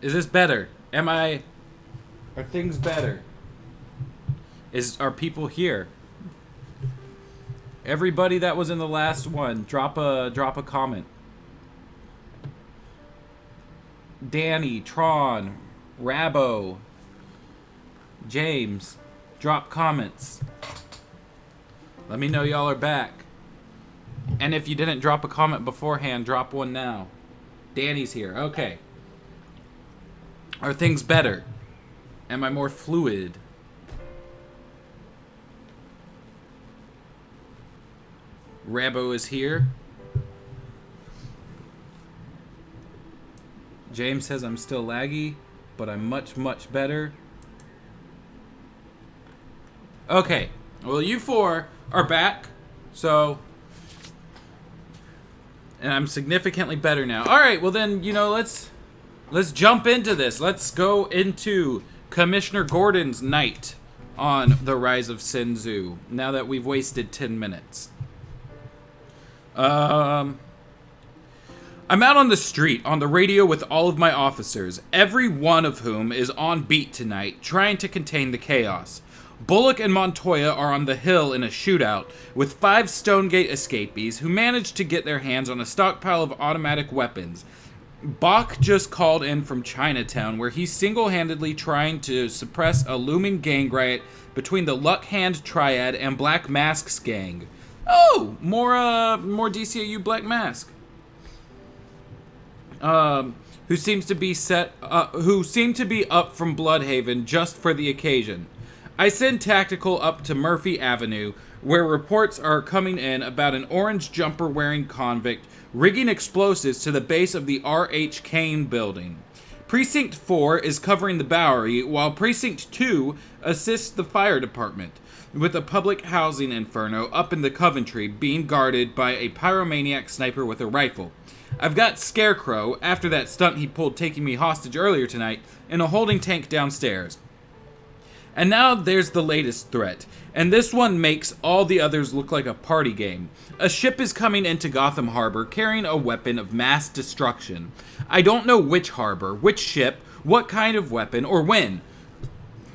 Is this better? Are things better? Are people here? Everybody that was in the last one, drop a comment. Danny, Tron, Rabo, James, drop comments. Let me know y'all are back. And if you didn't drop a comment beforehand, drop one now. Danny's here. Okay. Are things better? Am I more fluid? Rabo is here. James says I'm still laggy, but I'm much, much better. Okay. Well, you four are back. So... and I'm significantly better now. Alright, well then, let's jump into this. Let's go into Commissioner Gordon's night on the Rise of Sin Tzu, now that we've wasted 10 minutes. I'm out on the street, on the radio with all of my officers, every one of whom is on beat tonight, trying to contain the chaos. Bullock and Montoya are on the hill in a shootout with 5 Stonegate escapees who managed to get their hands on a stockpile of automatic weapons. Bach just called in from Chinatown, where he's single-handedly trying to suppress a looming gang riot between the Luck Hand Triad and Black Mask's gang. Oh, more DCAU Black Mask. Who seem to be up from Bloodhaven just for the occasion. I send Tactical up to Murphy Avenue, where reports are coming in about an orange jumper-wearing convict rigging explosives to the base of the R.H. Kane building. Precinct 4 is covering the Bowery, while Precinct 2 assists the fire department, with a public housing inferno up in the Coventry being guarded by a pyromaniac sniper with a rifle. I've got Scarecrow, after that stunt he pulled taking me hostage earlier tonight, in a holding tank downstairs. And now there's the latest threat, and this one makes all the others look like a party game. A ship is coming into Gotham Harbor carrying a weapon of mass destruction. I don't know which harbor, which ship, what kind of weapon, or when.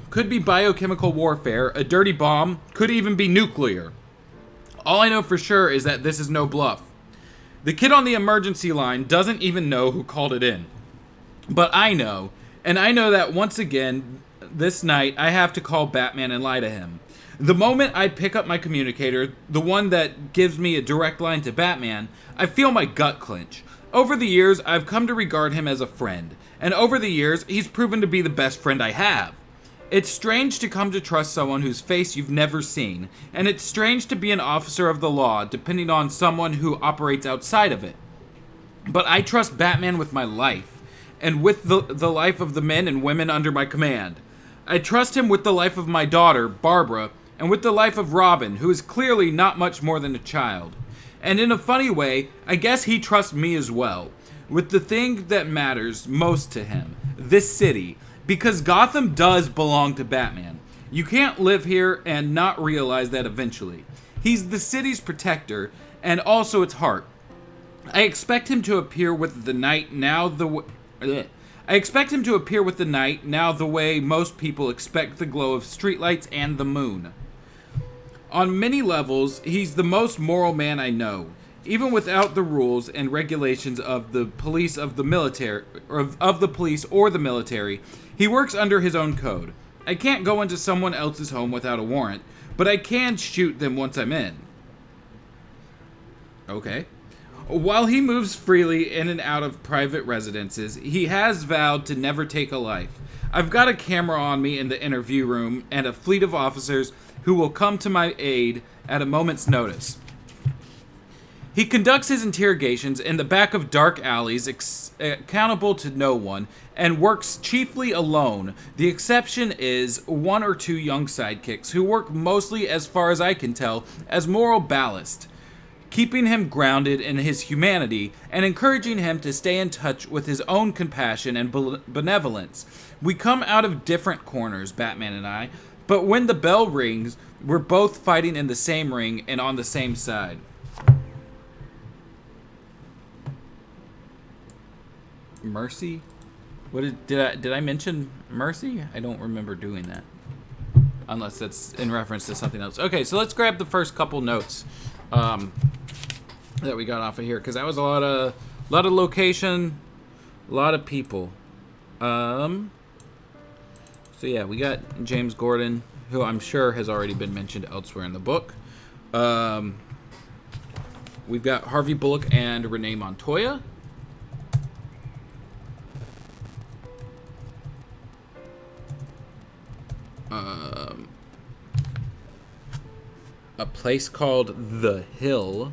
Could be biochemical warfare, a dirty bomb, could even be nuclear. All I know for sure is that this is no bluff. The kid on the emergency line doesn't even know who called it in. But I know, and I know that once again, this night, I have to call Batman and lie to him. The moment I pick up my communicator, the one that gives me a direct line to Batman, I feel my gut clench. Over the years, I've come to regard him as a friend, and over the years, he's proven to be the best friend I have. It's strange to come to trust someone whose face you've never seen, and it's strange to be an officer of the law depending on someone who operates outside of it. But I trust Batman with my life, and with the life of the men and women under my command. I trust him with the life of my daughter, Barbara, and with the life of Robin, who is clearly not much more than a child. And in a funny way, I guess he trusts me as well, with the thing that matters most to him, this city, because Gotham does belong to Batman. You can't live here and not realize that eventually. He's the city's protector, and also its heart. I expect him to appear with the night now the way most people expect the glow of streetlights and the moon. On many levels, he's the most moral man I know, even without the rules and regulations of the police of the military, or of the police or the military. He works under his own code. I can't go into someone else's home without a warrant, but I can shoot them once I'm in. Okay. While he moves freely in and out of private residences, he has vowed to never take a life. I've got a camera on me in the interview room and a fleet of officers who will come to my aid at a moment's notice. He conducts his interrogations in the back of dark alleys, accountable to no one, and works chiefly alone. The exception is one or two young sidekicks who work mostly, as far as I can tell, as moral ballast, keeping him grounded in his humanity and encouraging him to stay in touch with his own compassion and benevolence. We come out of different corners, Batman and I, but when the bell rings, we're both fighting in the same ring and on the same side. Mercy? What did I mention Mercy? I don't remember doing that. Unless that's in reference to something else. Okay, so let's grab the first couple notes that we got off of here, because that was a lot of location, a lot of people. So yeah, we got James Gordon, who I'm sure has already been mentioned elsewhere in the book. We've got Harvey Bullock and Renee Montoya. A place called The Hill.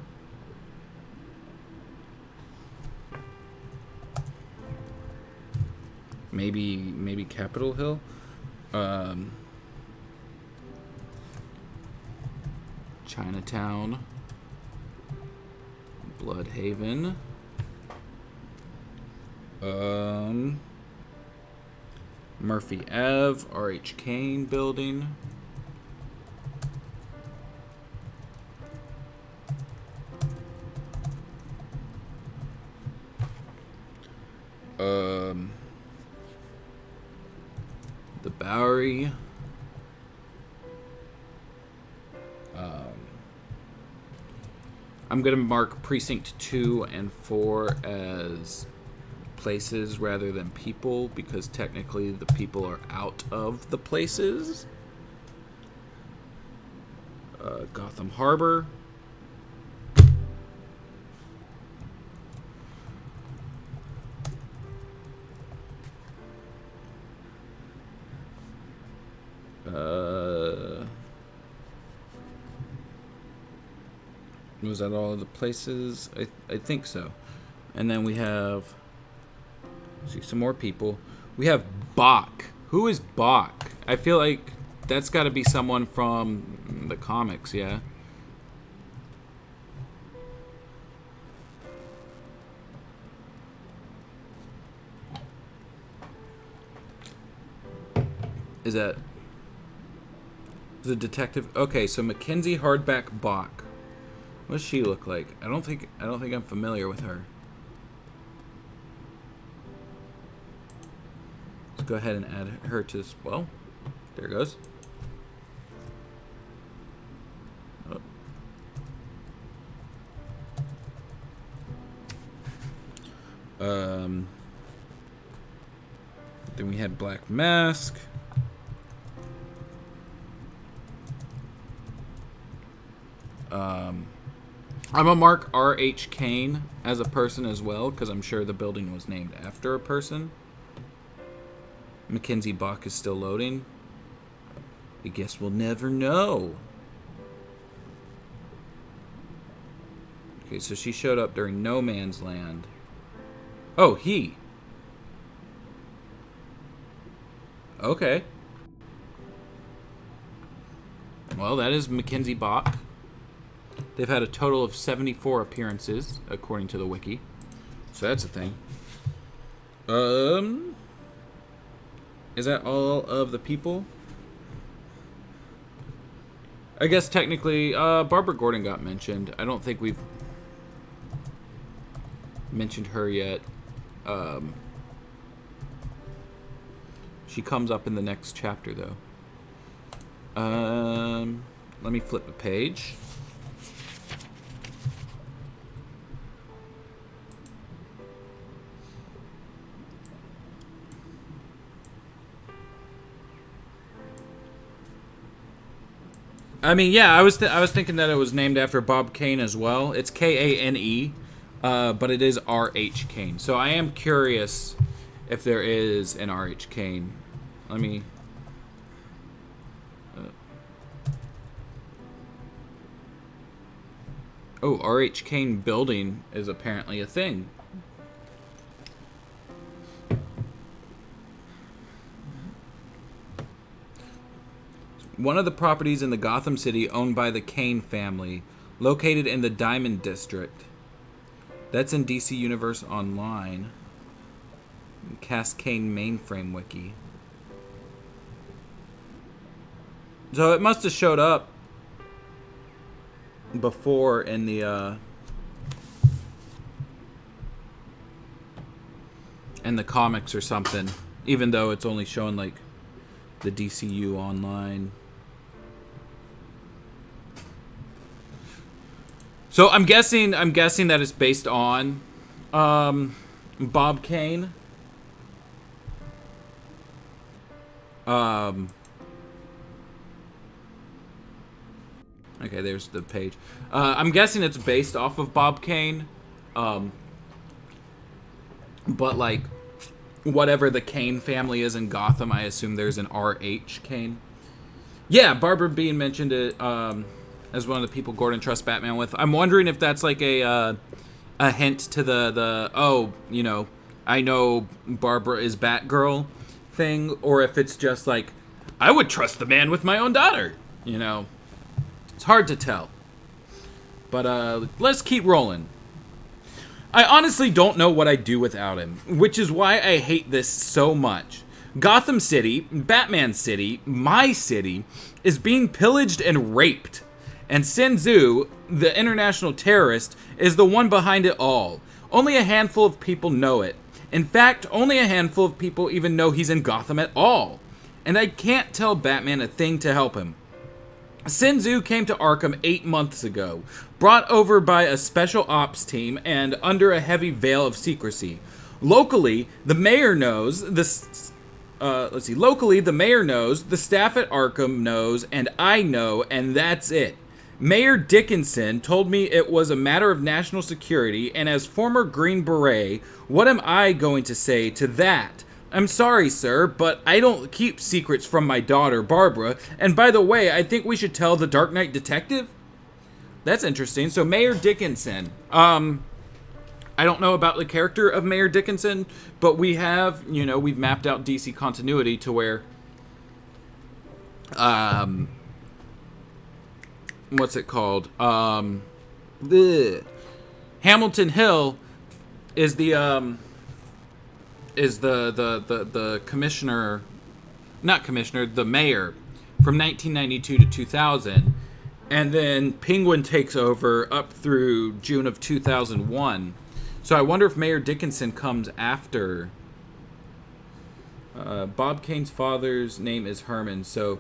Maybe Capitol Hill. Chinatown. Bloodhaven. Murphy Ave, R.H. Kane building. The Bowery. I'm going to mark Precinct 2 and 4 as places rather than people, because technically the people are out of the places. Gotham Harbor. Was that all of the places? I think so. And then we have, see, some more people. We have Bach. Who is Bach? I feel like that's got to be someone from the comics, yeah? Is that the detective? Okay, so Mackenzie Hardback Bach. What does she look like? I don't think I'm familiar with her. Let's go ahead and add her to this. Well, there it goes. Oh. Then we had Black Mask. I'm gonna mark R.H. Kane as a person as well, because I'm sure the building was named after a person. Mackenzie Bach is still loading. I guess we'll never know. Okay, so she showed up during No Man's Land. Oh, he. Okay. Well, that is Mackenzie Bach. They've had a total of 74 appearances, according to the wiki. So that's a thing. Is that all of the people? I guess technically, Barbara Gordon got mentioned. I don't think we've mentioned her yet. She comes up in the next chapter, though. Let me flip the page. I mean, yeah, I was thinking that it was named after Bob Kane as well. It's Kane, but it is R.H. Kane. So I am curious if there is an R.H. Kane. Let me. Oh, R.H. Kane building is apparently a thing. One of the properties in the Gotham City owned by the Kane family, located in the Diamond District. That's in DC Universe Online. Cast Kane mainframe wiki. So it must have showed up before in the in the comics or something, even though it's only showing like the DCU online. So I'm guessing that it's based on Bob Kane. Okay, there's the page. I'm guessing it's based off of Bob Kane. But like whatever the Kane family is in Gotham, I assume there's an R.H. Kane. Yeah, Barbara Bean mentioned it as one of the people Gordon trusts Batman with. I'm wondering if that's like a hint to the oh, you know, I know Barbara is Batgirl thing, or if it's just like, I would trust the man with my own daughter, you know. It's hard to tell. But let's keep rolling. I honestly don't know what I'd do without him, which is why I hate this so much. Gotham City, Batman City, my city, is being pillaged and raped. And Sin Tzu, the international terrorist, is the one behind it all. Only a handful of people know it. In fact, only a handful of people even know he's in Gotham at all. And I can't tell Batman a thing to help him. Sin Tzu came to Arkham 8 months ago, brought over by a special ops team and under a heavy veil of secrecy. Locally, the mayor knows, the staff at Arkham knows, and I know, and that's it. Mayor Dickinson told me it was a matter of national security, and as former Green Beret, what am I going to say to that? I'm sorry, sir, but I don't keep secrets from my daughter, Barbara. And by the way, I think we should tell the Dark Knight detective? That's interesting. So Mayor Dickinson. I don't know about the character of Mayor Dickinson, but we have, you know, we've mapped out DC continuity to where, what's it called? Hamilton Hill is the commissioner, not commissioner, the mayor from 1992 to 2000. And then Penguin takes over up through June of 2001. So I wonder if Mayor Dickinson comes after. Bob Kane's father's name is Herman, so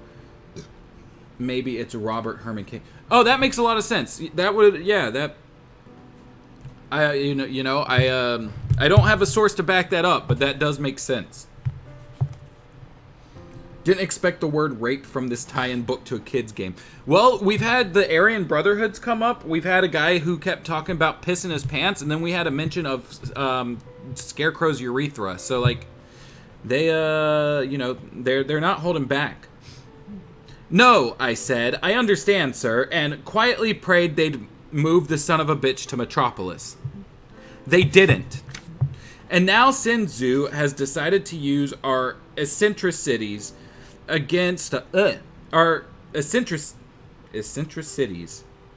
maybe it's Robert Herman Kane. Oh, that makes a lot of sense. That would, yeah, that. I don't have a source to back that up, but that does make sense. Didn't expect the word rape from this tie-in book to a kid's game. Well, we've had the Aryan Brotherhoods come up. We've had a guy who kept talking about pissing his pants, and then we had a mention of Scarecrow's urethra. So, like, they, they're not holding back. No, I said, I understand, sir, and quietly prayed they'd move the son of a bitch to Metropolis. They didn't. And now Sin Tzu has decided to use our eccentricities against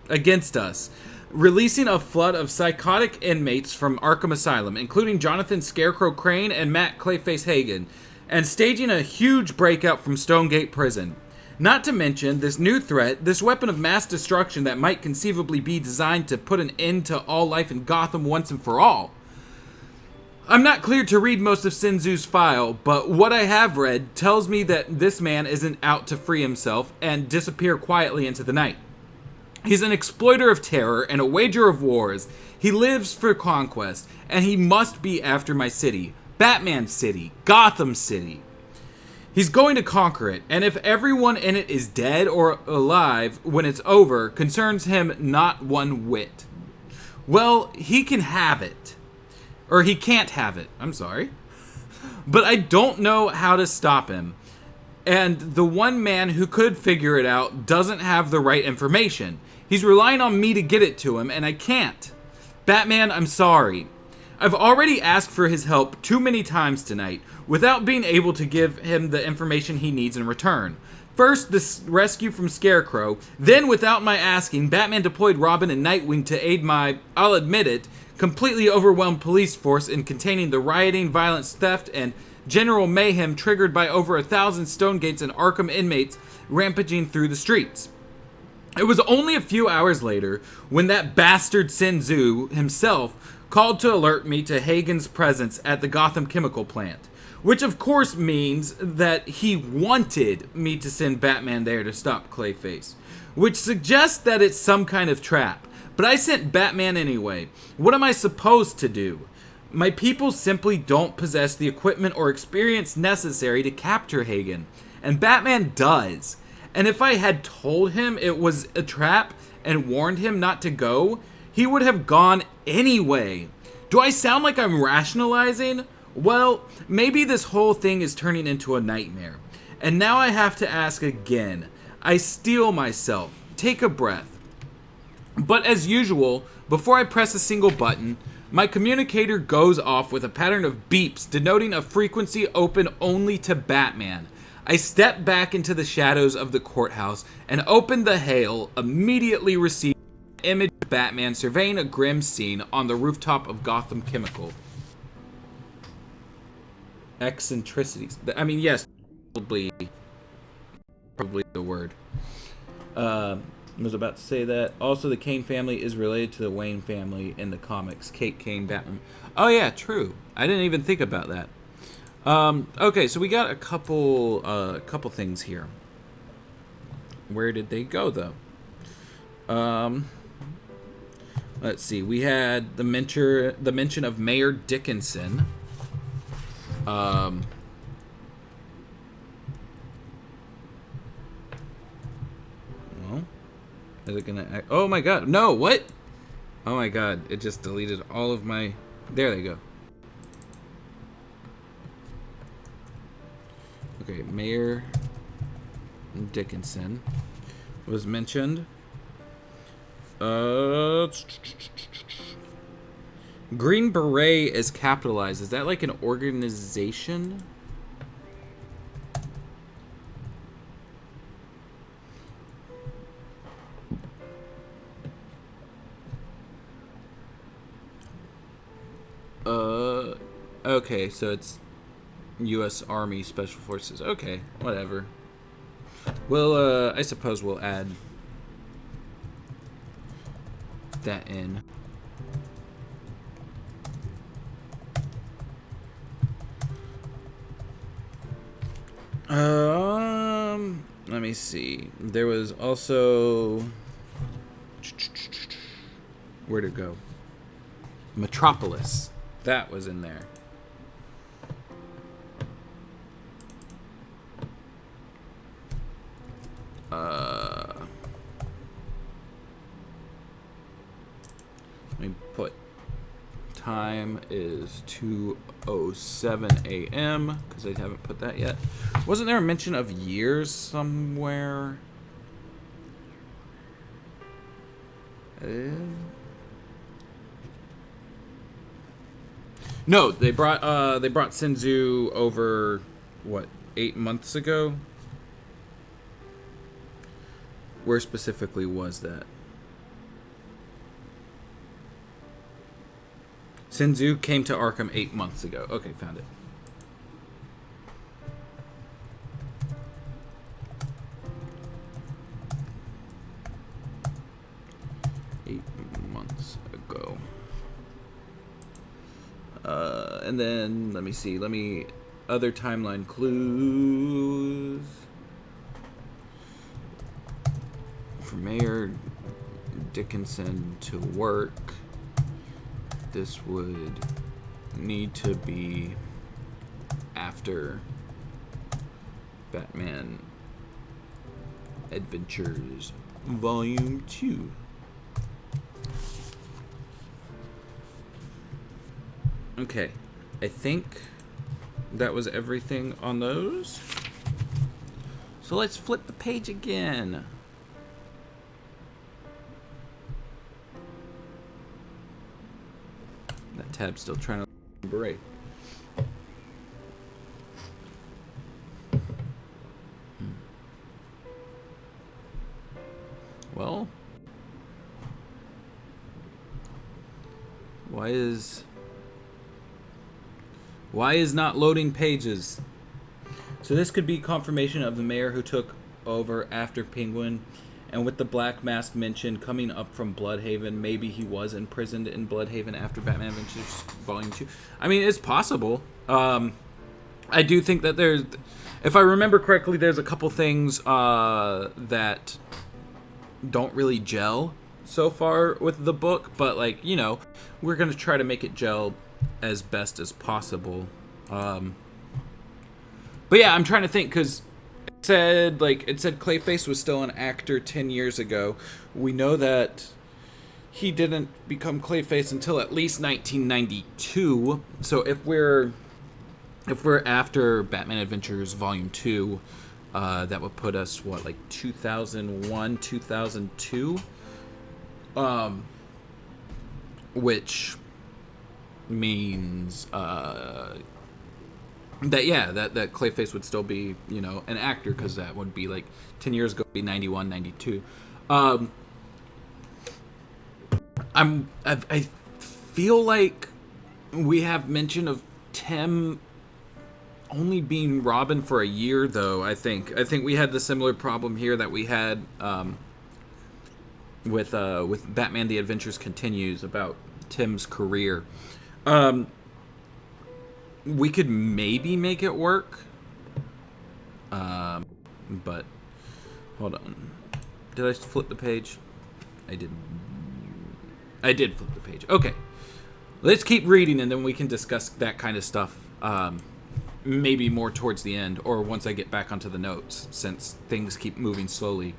against us, releasing a flood of psychotic inmates from Arkham Asylum, including Jonathan Scarecrow Crane and Matt Clayface Hagen, and staging a huge breakout from Stonegate Prison. Not to mention this new threat, this weapon of mass destruction that might conceivably be designed to put an end to all life in Gotham once and for all. I'm not cleared to read most of Sin Tzu's file, but what I have read tells me that this man isn't out to free himself and disappear quietly into the night. He's an exploiter of terror and a wager of wars. He lives for conquest, and he must be after my city, Batman City, Gotham City. He's going to conquer it, and if everyone in it is dead or alive when it's over, concerns him not one whit. Well, he can have it. Or he can't have it. I'm sorry. But I don't know how to stop him. And the one man who could figure it out doesn't have the right information. He's relying on me to get it to him, and I can't. Batman, I'm sorry. I've already asked for his help too many times tonight, without being able to give him the information he needs in return. First, the rescue from Scarecrow, then without my asking, Batman deployed Robin and Nightwing to aid my, I'll admit it, completely overwhelmed police force in containing the rioting, violence, theft, and general mayhem triggered by over 1,000 Stonegates and Arkham inmates rampaging through the streets. It was only a few hours later when that bastard Sin Tzu himself called to alert me to Hagen's presence at the Gotham chemical plant, which of course means that he wanted me to send Batman there to stop Clayface, which suggests that it's some kind of trap. But I sent Batman anyway. What am I supposed to do? My people simply don't possess the equipment or experience necessary to capture Hagen, and Batman does. And if I had told him it was a trap and warned him not to go, he would have gone anyway. Do I sound like I'm rationalizing? Well, maybe this whole thing is turning into a nightmare. And now I have to ask again. I steel myself. Take a breath. But as usual, before I press a single button, my communicator goes off with a pattern of beeps denoting a frequency open only to Batman. I step back into the shadows of the courthouse and open the hail, immediately receiving an image of Batman surveying a grim scene on the rooftop of Gotham Chemical. Eccentricities. I mean, yes, probably the word. I was about to say that. Also, the Kane family is related to the Wayne family in the comics. Kate Kane, Batman. Oh yeah, true. I didn't even think about that. Okay, so we got a couple things here. Where did they go though? Let's see. We had the mention of Mayor Dickinson. Well, is it gonna? Oh my God! No, what? Oh my God! It just deleted all of my. There they go. Okay, Mayor Dickinson was mentioned. Green Beret is capitalized. Is that like an organization? Okay, so it's U.S. Army Special Forces. Okay, whatever. Well, I suppose we'll add that in. Let me see. There was also... Where'd it go? Metropolis. That was in there. Let me put time is 2:07 a.m. because I haven't put that yet. Wasn't there a mention of years somewhere? No, they brought Sin Tzu over, what, 8 months ago? Where specifically was that? Sin Tzu came to Arkham 8 months ago. Okay, found it. And then, let me see. Other timeline clues. For Mayor Dickinson to work, this would need to be after Batman Adventures Volume 2. Okay, I think that was everything on those. So let's flip the page again. That tab's still trying to break. Well, why is not loading pages? So this could be confirmation of the mayor who took over after Penguin And with the Black Mask mention coming up from Bloodhaven, maybe he was imprisoned in Bloodhaven after Batman Adventures Volume 2. I mean, it's possible. I do think that there's... If I remember correctly, there's a couple things that don't really gel so far with the book. But, like, you know, we're going to try to make it gel as best as possible. But yeah, I'm trying to think, because it said Clayface was still an actor 10 years ago. We know that he didn't become Clayface until at least 1992. So if we're after Batman Adventures Volume 2, that would put us, what, like 2001, 2002? Which means that Clayface would still be, you know, an actor, because that would be like 10 years ago, be 91, 92. I feel like we have mention of Timm only being Robin for a year, though. I think we had the similar problem here that we had with Batman: The Adventures Continues about Timm's career. We could maybe make it work, but hold on. Did I flip the page? I did flip the page. Okay, let's keep reading, and then we can discuss that kind of stuff. Maybe more towards the end, or once I get back onto the notes, since things keep moving slowly.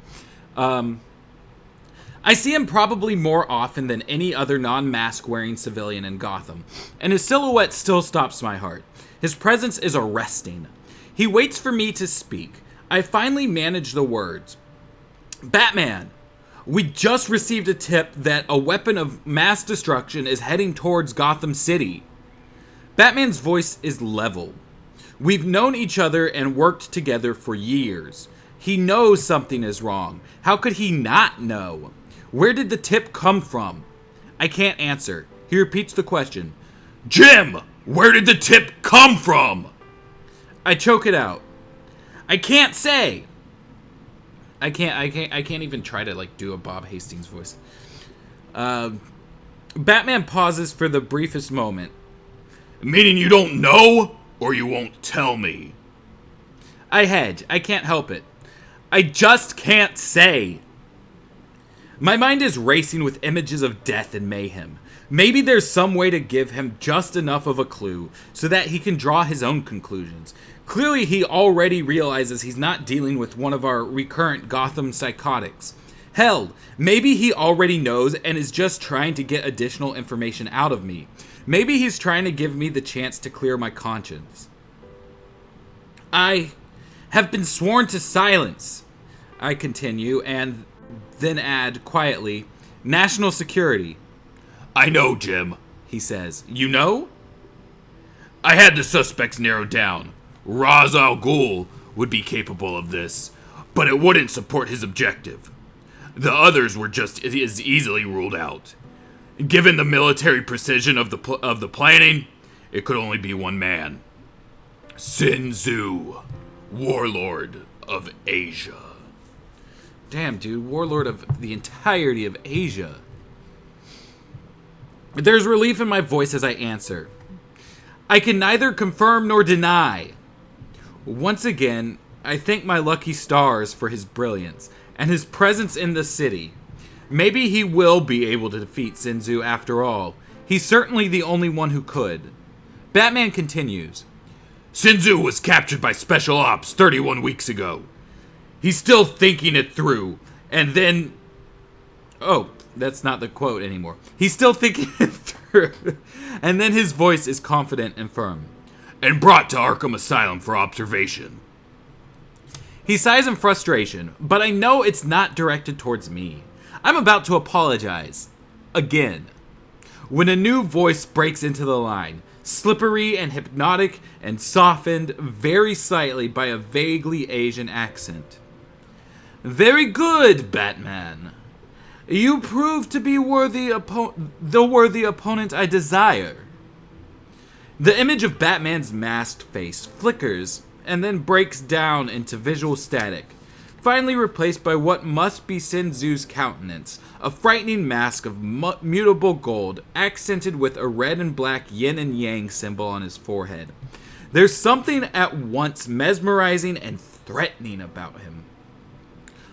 I see him probably more often than any other non-mask wearing civilian in Gotham, and his silhouette still stops my heart. His presence is arresting. He waits for me to speak. I finally manage the words. Batman, we just received a tip that a weapon of mass destruction is heading towards Gotham City. Batman's voice is level. We've known each other and worked together for years. He knows something is wrong. How could he not know? Where did the tip come from? I can't answer. He repeats the question. Jim, where did the tip come from? I choke it out. I can't say. I can't even try to, like, do a Bob Hastings voice. Batman pauses for the briefest moment. Meaning you don't know, or you won't tell me? I hedge. I can't help it. I just can't say. My mind is racing with images of death and mayhem. Maybe there's some way to give him just enough of a clue so that he can draw his own conclusions. Clearly, he already realizes he's not dealing with one of our recurrent Gotham psychotics. Hell, maybe he already knows and is just trying to get additional information out of me. Maybe he's trying to give me the chance to clear my conscience. I have been sworn to silence, I continue, and then add quietly, national security. I know, Jim, he says. You know? I had the suspects narrowed down. Ra's al Ghul would be capable of this, but it wouldn't support his objective. The others were just as easily ruled out. Given the military precision of the planning, it could only be one man. Sin Tzu, warlord of Asia. Damn, dude, warlord of the entirety of Asia. There's relief in my voice as I answer. I can neither confirm nor deny. Once again, I thank my lucky stars for his brilliance and his presence in the city. Maybe he will be able to defeat Sin Tzu after all. He's certainly the only one who could. Batman continues. Sin Tzu was captured by Special Ops 31 weeks ago. He's still thinking it through, and then... Oh, that's not the quote anymore. He's still thinking it through, and then his voice is confident and firm. And brought to Arkham Asylum for observation. He sighs in frustration, but I know it's not directed towards me. I'm about to apologize. Again. When a new voice breaks into the line, slippery and hypnotic and softened very slightly by a vaguely Asian accent. Very good, Batman. You prove to be the worthy opponent I desire. The image of Batman's masked face flickers and then breaks down into visual static. finally replaced by what must be Sin Tzu's countenance, a frightening mask of mutable gold, accented with a red and black yin and yang symbol on his forehead. There's something at once mesmerizing and threatening about him.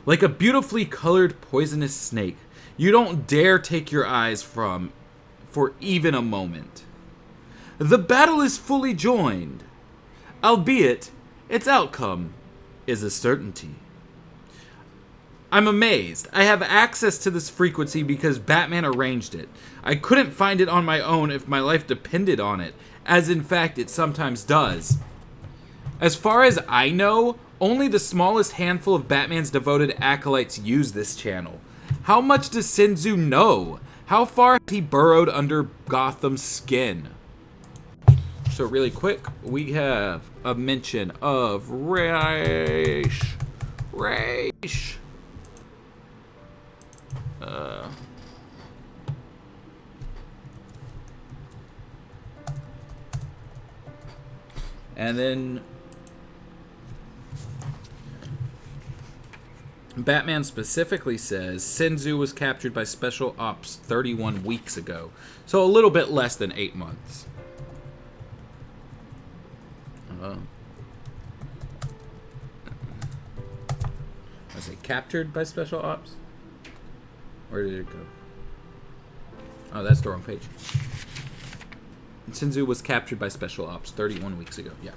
Like a beautifully colored poisonous snake, you don't dare take your eyes from for even a moment. The battle is fully joined, albeit its outcome is a certainty. I'm amazed. I have access to this frequency because Batman arranged it. I couldn't find it on my own if my life depended on it, as in fact it sometimes does. As far as I know, only the smallest handful of Batman's devoted acolytes use this channel. How much does Sin Tzu know? How far has he burrowed under Gotham's skin? So really quick, we have a mention of Raish. And then Batman specifically says Sin Tzu was captured by Special Ops 31 weeks ago. So a little bit less than 8 months. I say captured by Special Ops? Where did it go? Oh, that's the wrong page. Sin Tzu was captured by Special Ops 31 weeks ago. Yeah.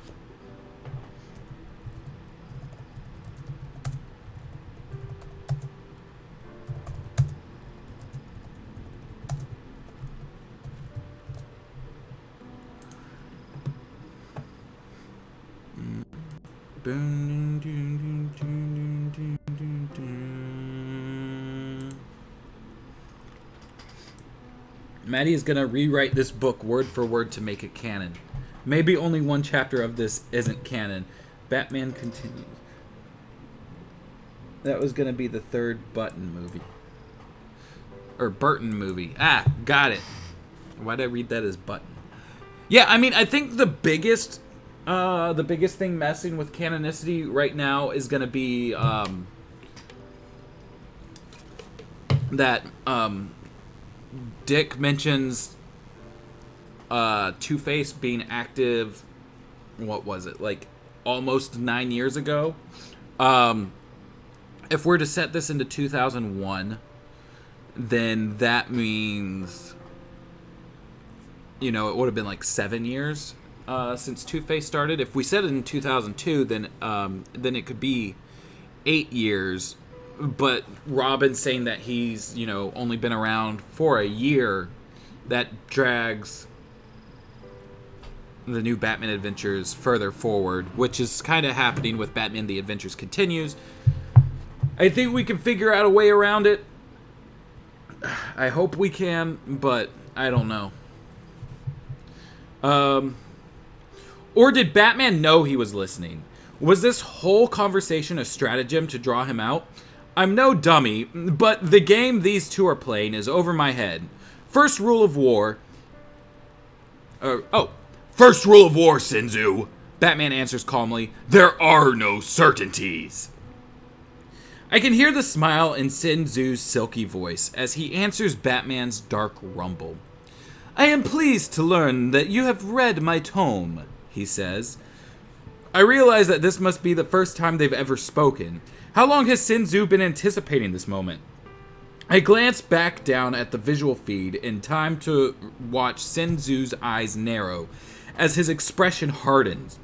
Maddie is going to rewrite this book word for word to make it canon. Maybe only one chapter of this isn't canon. Batman continues. That was going to be the third Button movie. Or Burton movie. Ah, got it. Why'd I read that as Button? Yeah, I mean, I think the biggest thing messing with canonicity right now is going to be that Dick mentions Two-Face being active, what was it, like almost 9 years ago? If we're to set this into 2001, then that means, you know, it would have been like 7 years since Two-Face started. If we set it in 2002, then it could be 8 years. But Robin saying that he's, you know, only been around for a year, that drags the new Batman Adventures further forward, which is kind of happening with Batman The Adventures Continues. I think we can figure out a way around it. I hope we can, but I don't know. Or did Batman know he was listening? Was this whole conversation a stratagem to draw him out? I'm no dummy, but the game these two are playing is over my head. First rule of war, Sin Tzu. Batman answers calmly, there are no certainties. I can hear the smile in Sin Tzu's silky voice as he answers Batman's dark rumble. I am pleased to learn that you have read my tome, he says. I realize that this must be the first time they've ever spoken. How long has Sin Tzu been anticipating this moment? I glance back down at the visual feed in time to watch Sin Tzu's eyes narrow as his expression hardens.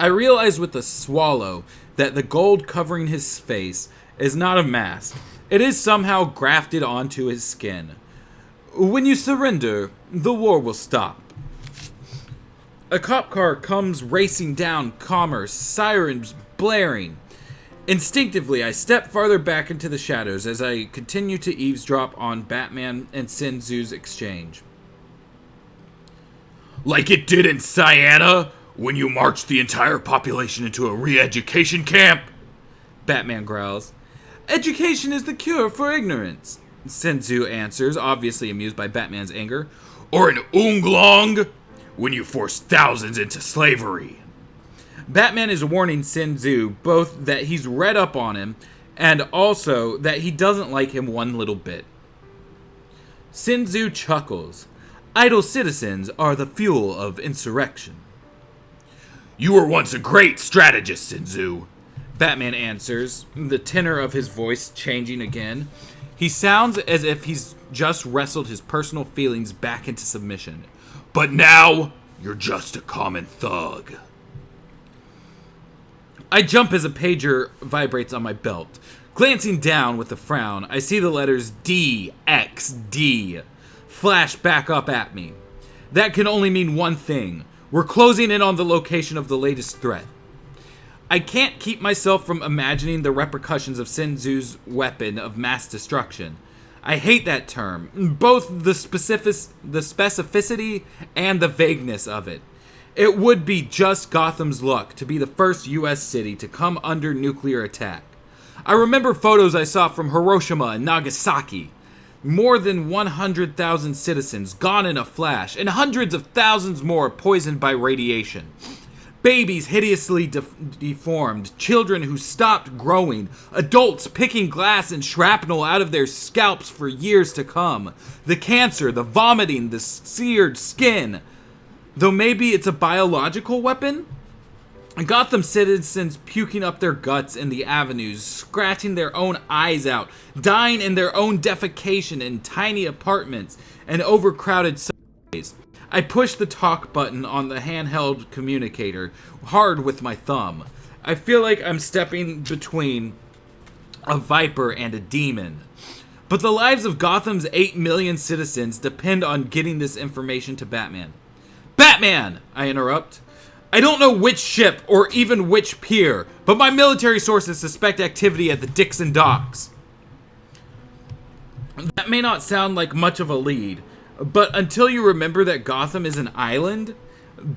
I realize with a swallow that the gold covering his face is not a mask. It is somehow grafted onto his skin. When you surrender, the war will stop. A cop car comes racing down Commerce, sirens blaring. Instinctively, I step farther back into the shadows as I continue to eavesdrop on Batman and Sin Tzu's exchange. Like it did in Siena, when you marched the entire population into a re-education camp? Batman growls. Education is the cure for ignorance, Sin Tzu answers, obviously amused by Batman's anger. Or in Oolong, when you forced thousands into slavery? Batman is warning Sin Tzu both that he's read up on him and also that he doesn't like him one little bit. Sin Tzu chuckles. Idle citizens are the fuel of insurrection. You were once a great strategist, Sin Tzu, Batman answers, the tenor of his voice changing again. He sounds as if he's just wrestled his personal feelings back into submission. But now, you're just a common thug. I jump as a pager vibrates on my belt. Glancing down with a frown, I see the letters DXD flash back up at me. That can only mean one thing. We're closing in on the location of the latest threat. I can't keep myself from imagining the repercussions of Sin Tzu's weapon of mass destruction. I hate that term, both the specificity and the vagueness of it. It would be just Gotham's luck to be the first U.S. city to come under nuclear attack. I remember photos I saw from Hiroshima and Nagasaki. More than 100,000 citizens gone in a flash, and hundreds of thousands more poisoned by radiation. Babies hideously deformed, children who stopped growing, adults picking glass and shrapnel out of their scalps for years to come. The cancer, the vomiting, the seared skin. Though maybe it's a biological weapon? Gotham citizens puking up their guts in the avenues, scratching their own eyes out, dying in their own defecation in tiny apartments and overcrowded subways. I push the talk button on the handheld communicator hard with my thumb. I feel like I'm stepping between a viper and a demon. But the lives of Gotham's 8 million citizens depend on getting this information to Batman. Batman! I interrupt. I don't know which ship or even which pier, but my military sources suspect activity at the Dixon docks. That may not sound like much of a lead, but until you remember that Gotham is an island,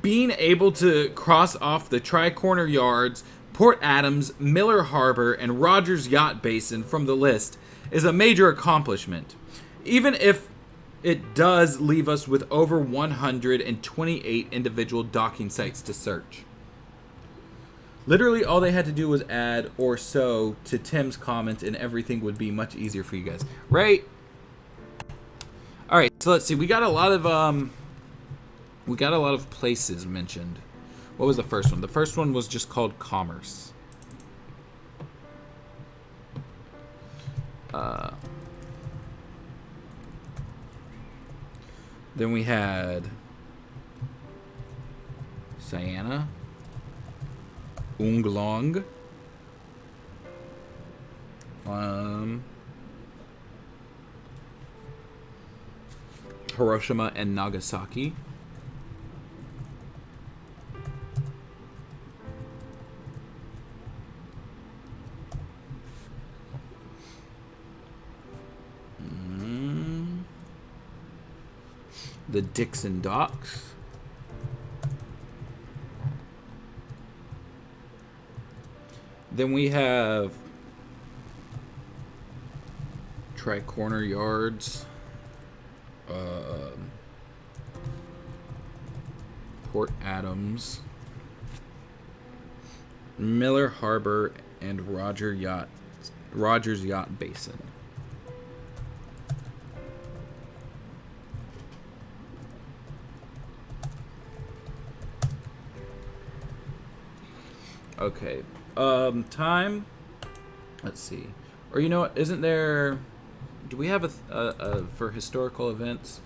being able to cross off the Tri-Corner Yards, Port Adams, Miller Harbor, and Rogers Yacht Basin from the list is a major accomplishment. Even if it does leave us with over 128 individual docking sites to search. Literally all they had to do was add "or so" to Tim's comment and everything would be much easier for you guys. Right? Alright, so let's see. We got a lot of places mentioned. What was the first one? The first one was just called Commerce. Then we had Siena, Unglong, Hiroshima and Nagasaki. The Dixon Docks. Then we have Tri-Corner Yards, Port Adams, Miller Harbor, and Rogers Yacht Basin. Okay. Time. Let's see. Or you know what? Isn't there? Do we have a for historical events?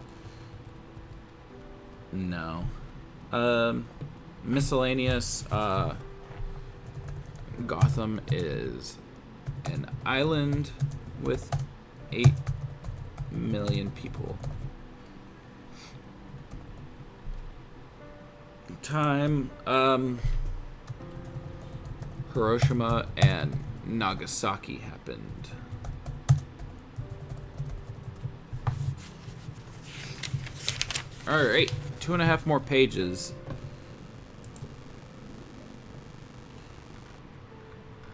No. Miscellaneous. Gotham is an island with 8 million people. Time. Hiroshima and Nagasaki happened. Alright, 2.5 more pages.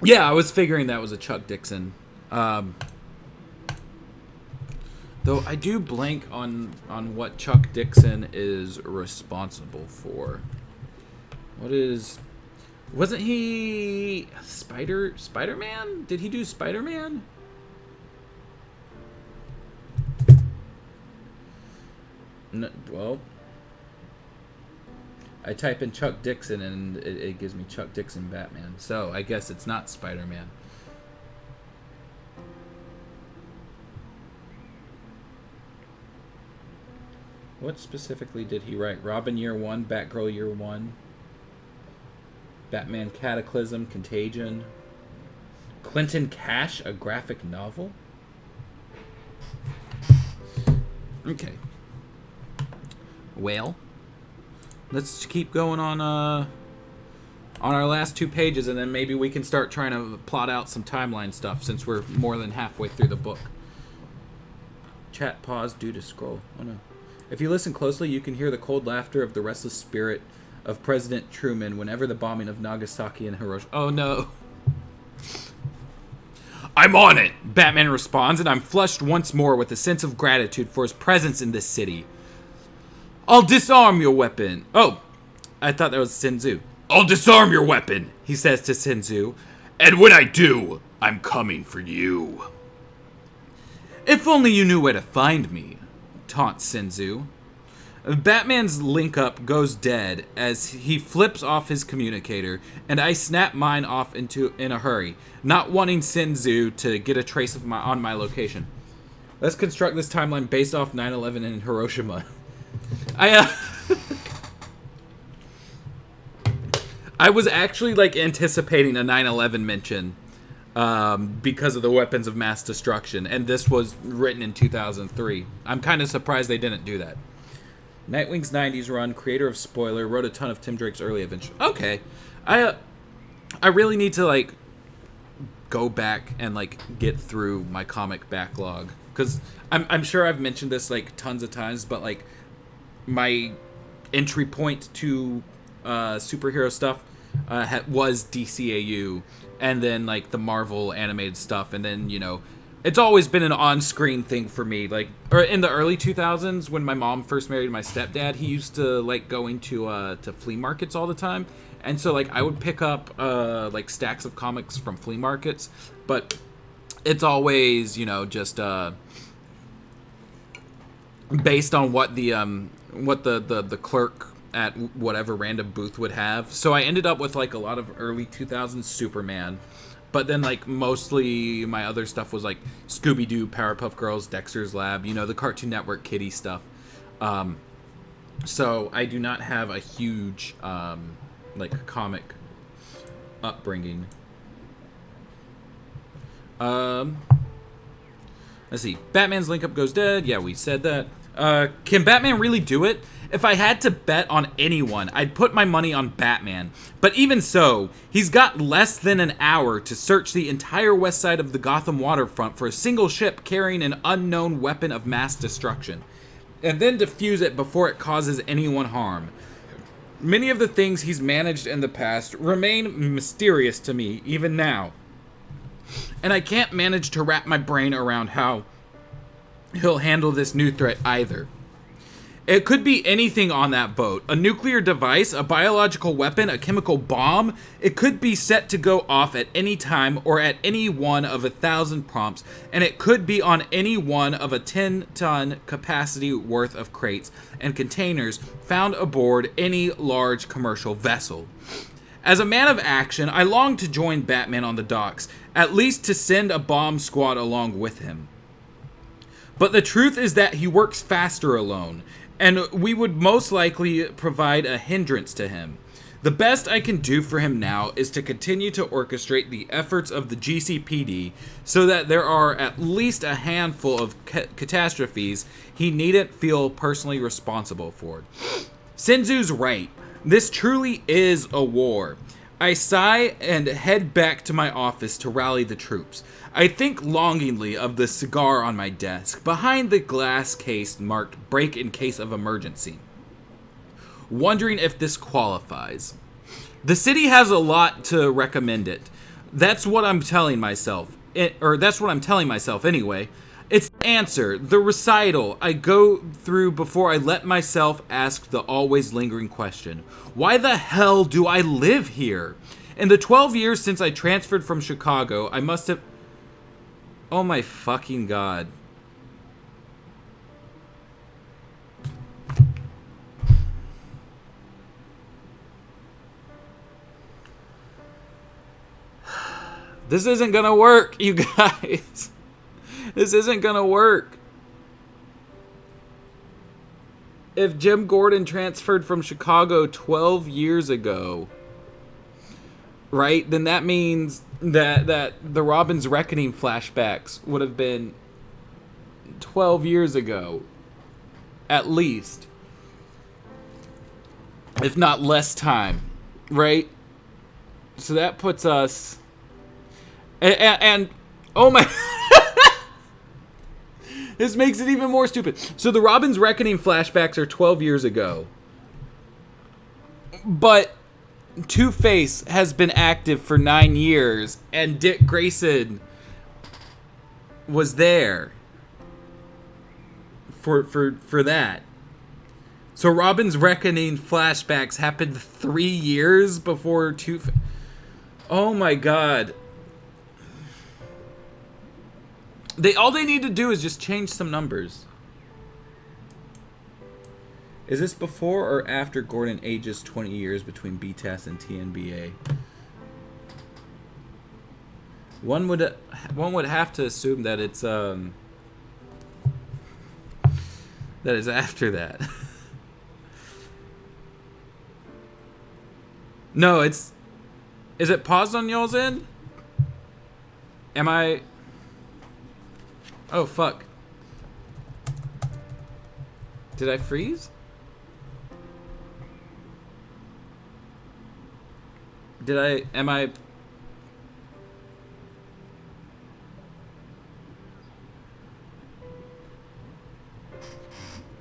Yeah, I was figuring that was a Chuck Dixon. Though I do blank on what Chuck Dixon is responsible for. What is... Wasn't he Spider-Man? Did he do Spider-Man? No, well, I type in Chuck Dixon and it gives me Chuck Dixon Batman. So I guess it's not Spider-Man. What specifically did he write? Robin Year One, Batgirl Year One, Batman Cataclysm, Contagion, Clinton Cash, a graphic novel? Okay. Well, let's keep going on our last 2 pages, and then maybe we can start trying to plot out some timeline stuff since we're more than halfway through the book. Chat pause due to scroll. Oh no. If you listen closely, you can hear the cold laughter of the restless spirit of President Truman whenever the bombing of Nagasaki and Hiroshima... Oh no. I'm on it, Batman responds, and I'm flushed once more with a sense of gratitude for his presence in this city. I'll disarm your weapon. Oh, I thought that was Sin Tzu. I'll disarm your weapon, he says to Sin Tzu. And when I do, I'm coming for you. If only you knew where to find me, taunts Sin Tzu. Batman's link-up goes dead as he flips off his communicator, and I snap mine off in a hurry, not wanting Sin Tzu to get a trace of on my location. Let's construct this timeline based off 9/11 in Hiroshima. I was actually like anticipating a 9/11 mention because of the weapons of mass destruction, and this was written in 2003. I'm kind of surprised they didn't do that. Nightwing's 90s run, creator of Spoiler, wrote a ton of Tim Drake's early adventures. Okay, I really need to like go back and like get through my comic backlog, because I'm sure I've mentioned this like tons of times, but like my entry point to superhero stuff was DCAU, and then like the Marvel animated stuff, and then, you know, it's always been an on-screen thing for me. Like, or in the early 2000s, when my mom first married my stepdad, he used to like going to flea markets all the time, and so like I would pick up like stacks of comics from flea markets, but it's always, you know, just based on what the clerk at whatever random booth would have. So I ended up with like a lot of early 2000s Superman, but then like mostly my other stuff was like Scooby-Doo, Powerpuff Girls, Dexter's Lab, you know, the Cartoon Network kiddie stuff. So I do not have a huge like comic upbringing. Let's see. Batman's link-up goes dead. Yeah, we said that. Can Batman really do it? If I had to bet on anyone, I'd put my money on Batman. But even so, he's got less than an hour to search the entire west side of the Gotham waterfront for a single ship carrying an unknown weapon of mass destruction, and then defuse it before it causes anyone harm. Many of the things he's managed in the past remain mysterious to me, even now. And I can't manage to wrap my brain around how he'll handle this new threat either. It could be anything on that boat. A nuclear device, a biological weapon, a chemical bomb. It could be set to go off at any time or at any one of 1,000 prompts, and it could be on any one of a 10-ton capacity worth of crates and containers found aboard any large commercial vessel. As a man of action, I long to join Batman on the docks, at least to send a bomb squad along with him. But the truth is that he works faster alone, and we would most likely provide a hindrance to him. The best I can do for him now is to continue to orchestrate the efforts of the GCPD so that there are at least a handful of catastrophes he needn't feel personally responsible for. Sin Tzu's right. This truly is a war. I sigh and head back to my office to rally the troops. I think longingly of the cigar on my desk, behind the glass case marked break in case of emergency, wondering if this qualifies. The city has a lot to recommend it. That's what I'm telling myself. That's what I'm telling myself anyway. It's the answer, the recital I go through before I let myself ask the always lingering question. Why the hell do I live here? In the 12 years since I transferred from Chicago, I must have... Oh my fucking god. This isn't gonna work, you guys. This isn't gonna work. If Jim Gordon transferred from Chicago 12 years ago, right, then that means that the Robin's Reckoning flashbacks would have been 12 years ago, at least. If not less time, right? So that puts us... And oh my... This makes it even more stupid. So the Robin's Reckoning flashbacks are 12 years ago. But Two-Face has been active for 9 years, and Dick Grayson was there for that. So Robin's Reckoning flashbacks happened 3 years before Two-Face. Oh my god. All they need to do is just change some numbers. Is this before or after Gordon ages 20 years between BTAS and TNBA? One would have to assume that it's that is after that. No, is it paused on y'all's end? Am I... Oh, fuck. Did I freeze? Am I...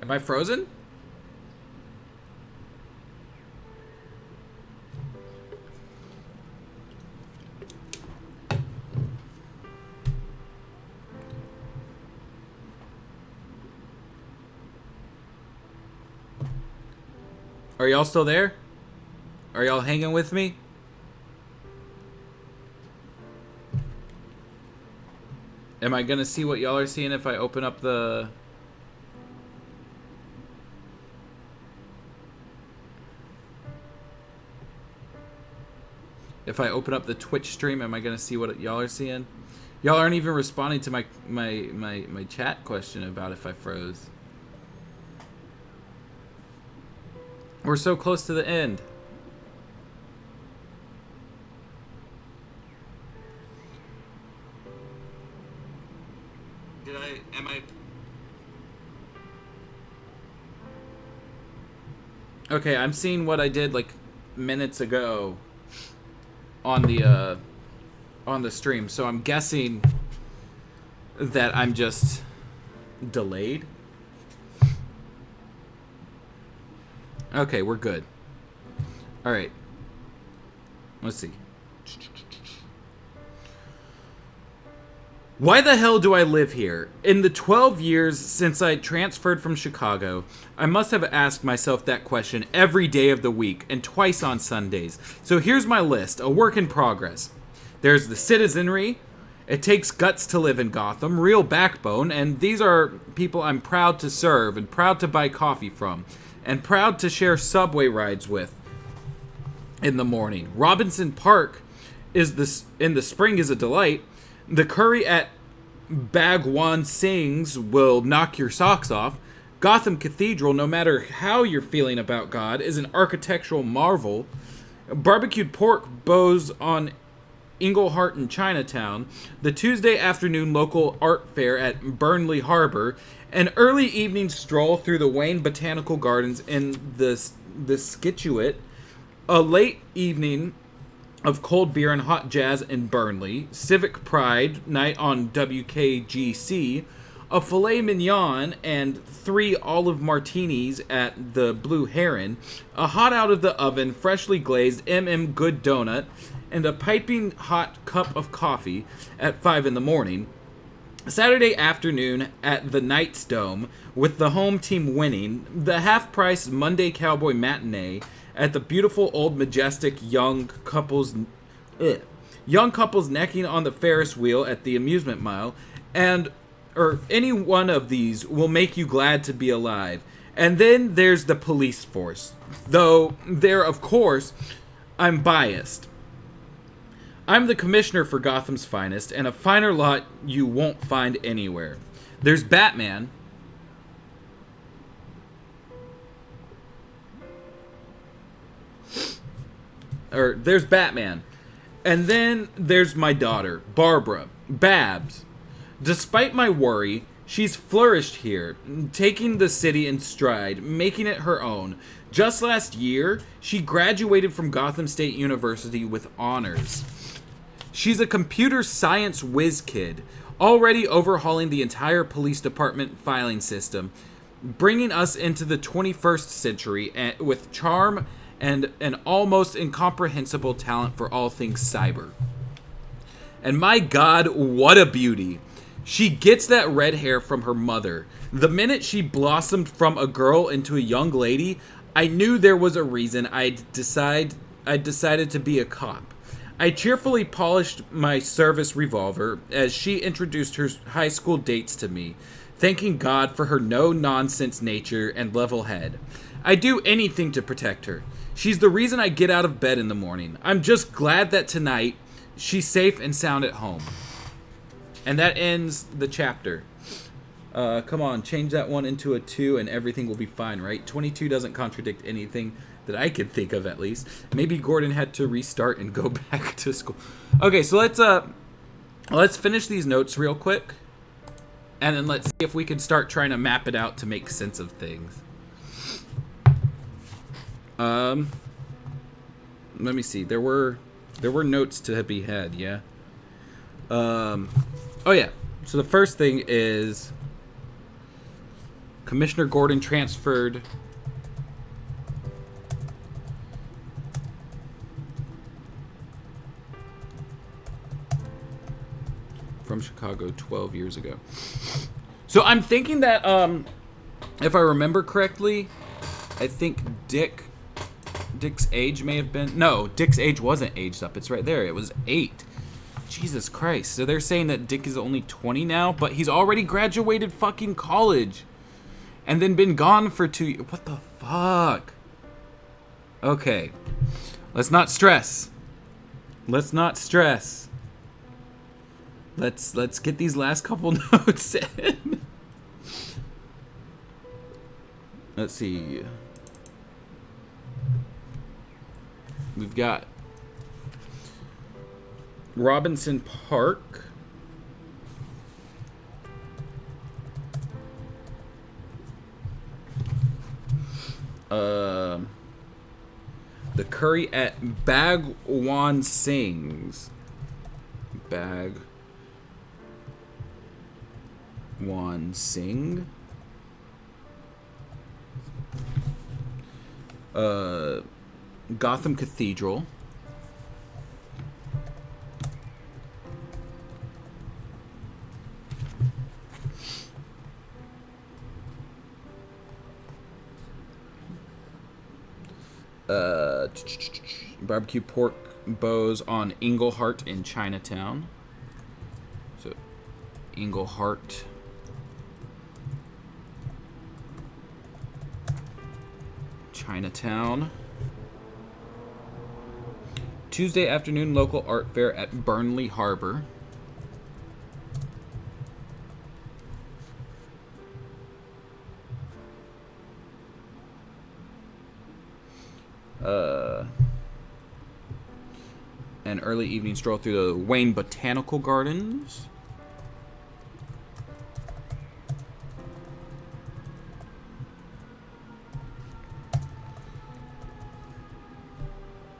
Am I frozen? Are y'all still there? Are y'all hanging with me? Am I gonna see what y'all are seeing if I open up the... If I open up the Twitch stream, am I gonna see what y'all are seeing? Y'all aren't even responding to my chat question about if I froze. We're so close to the end. Am I... Okay, I'm seeing what I did like minutes ago on the stream, so I'm guessing that I'm just delayed. Okay, we're good. Alright. Let's see. Why the hell do I live here? In the 12 years since I transferred from Chicago, I must have asked myself that question every day of the week and twice on Sundays. So here's my list, a work in progress. There's the citizenry. It takes guts to live in Gotham, real backbone, and these are people I'm proud to serve and proud to buy coffee from. And proud to share subway rides with in the morning. Robinson Park in the spring is a delight. The curry at Bhagwan Singh's will knock your socks off. Gotham Cathedral, no matter how you're feeling about God, is an architectural marvel. Barbecued pork bows on Englehart and Chinatown. The Tuesday afternoon local art fair at Burnley Harbor. An early evening stroll through the Wayne Botanical Gardens in the Scituate. A late evening of cold beer and hot jazz in Burnley. Civic Pride night on WKGC. A filet mignon and 3 olive martinis at the Blue Heron. A hot out of the oven, freshly glazed Good donut. And a piping hot cup of coffee at 5 in the morning. Saturday afternoon at the Knights Dome, with the home team winning, the half-price Monday Cowboy matinee at the beautiful old majestic young couples Ugh. Young couples necking on the Ferris wheel at the amusement mile, and or any one of these will make you glad to be alive. And then there's the police force. Though there, of course, I'm biased. I'm the commissioner for Gotham's finest, and a finer lot you won't find anywhere. There's Batman. There's Batman. And then there's my daughter, Barbara, Babs. Despite my worry, she's flourished here, taking the city in stride, making it her own. Just last year, she graduated from Gotham State University with honors. She's a computer science whiz kid, already overhauling the entire police department filing system, bringing us into the 21st century with charm and an almost incomprehensible talent for all things cyber. And my God, what a beauty. She gets that red hair from her mother. The minute she blossomed from a girl into a young lady, I knew there was a reason I decided to be a cop. I cheerfully polished my service revolver as she introduced her high school dates to me, thanking God for her no-nonsense nature and level head. I'd do anything to protect her. She's the reason I get out of bed in the morning. I'm just glad that tonight she's safe and sound at home. And that ends the chapter. Come on, change that one into a 2 and everything will be fine, right? 22 doesn't contradict anything that I could think of, at least. Maybe Gordon had to restart and go back to school. Okay, so let's finish these notes real quick. And then let's see if we can start trying to map it out to make sense of things. Let me see. There were notes to be had, yeah. Oh yeah. So the first thing is Commissioner Gordon transferred from Chicago 12 years ago. So I'm thinking that if I remember correctly, I think Dick's age may have been... No, Dick's age wasn't aged up. It's right there. It was 8. Jesus Christ. So they're saying that Dick is only 20 now, but he's already graduated fucking college. And then been gone for 2 years. What the fuck? Okay. Let's not stress. Let's not stress. Let's get these last couple notes in. Let's see. We've got Robinson Park. The curry at Bhagwan Singh's. Bhagwan Singh. Gotham Cathedral. Barbecue pork bows on Englehart in Chinatown. So, Englehart. Chinatown. Tuesday afternoon local art fair at Burnley Harbor. An early evening stroll through the Wayne Botanical Gardens.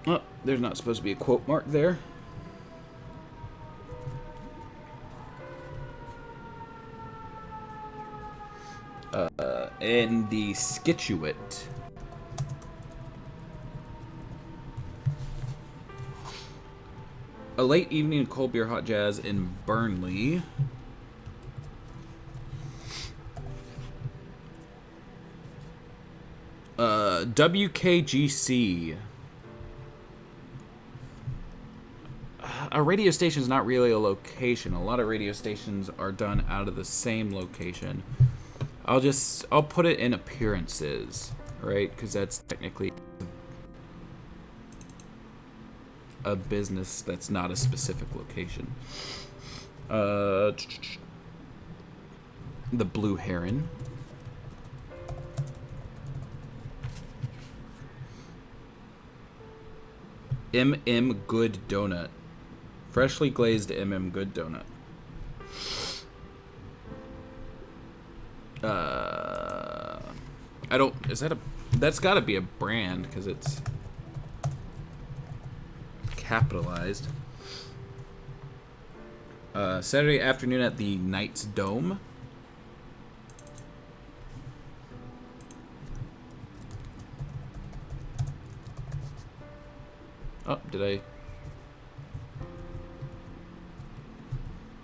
Oh, there's not supposed to be a quote mark there. And the Scituate. A late evening cold beer hot jazz in Burnley. WKGC. a radio station is not really a location. A lot of radio stations are done out of the same location. I'll put it in appearances, right? Because that's technically a business that's not a specific location. The Blue Heron. Good Donut. Freshly glazed Good Donut. That's gotta be a brand, because it's capitalized. Saturday afternoon at the Knights Dome. Oh,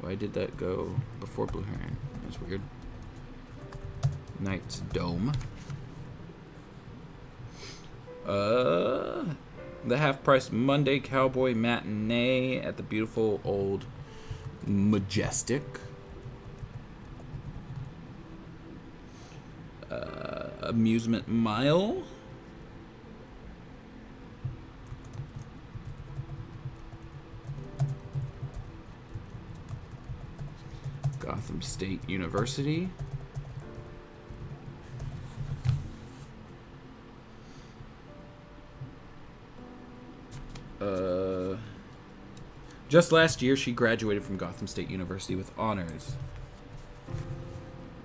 why did that go before Blue Heron? That's weird. Knights Dome. The half-price Monday Cowboy Matinee at the beautiful old Majestic. Amusement Mile. Gotham State University. Just last year, she graduated from Gotham State University with honors.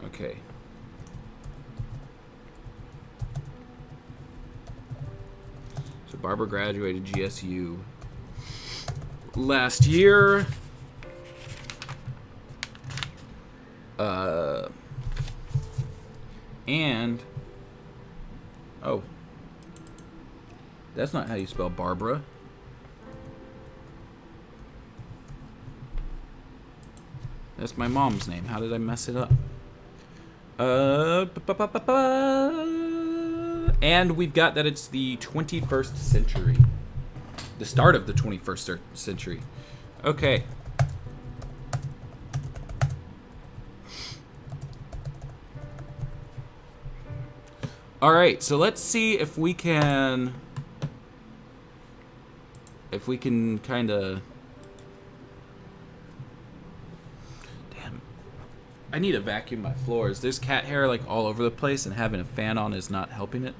Okay. So Barbara graduated GSU last year. And oh, that's not how you spell Barbara. That's my mom's name. How did I mess it up? And we've got that it's the 21st century. The start of the 21st century. Okay. All right, so let's see if we can kind of. Damn, I need to vacuum my floors. There's cat hair like all over the place, and having a fan on is not helping it.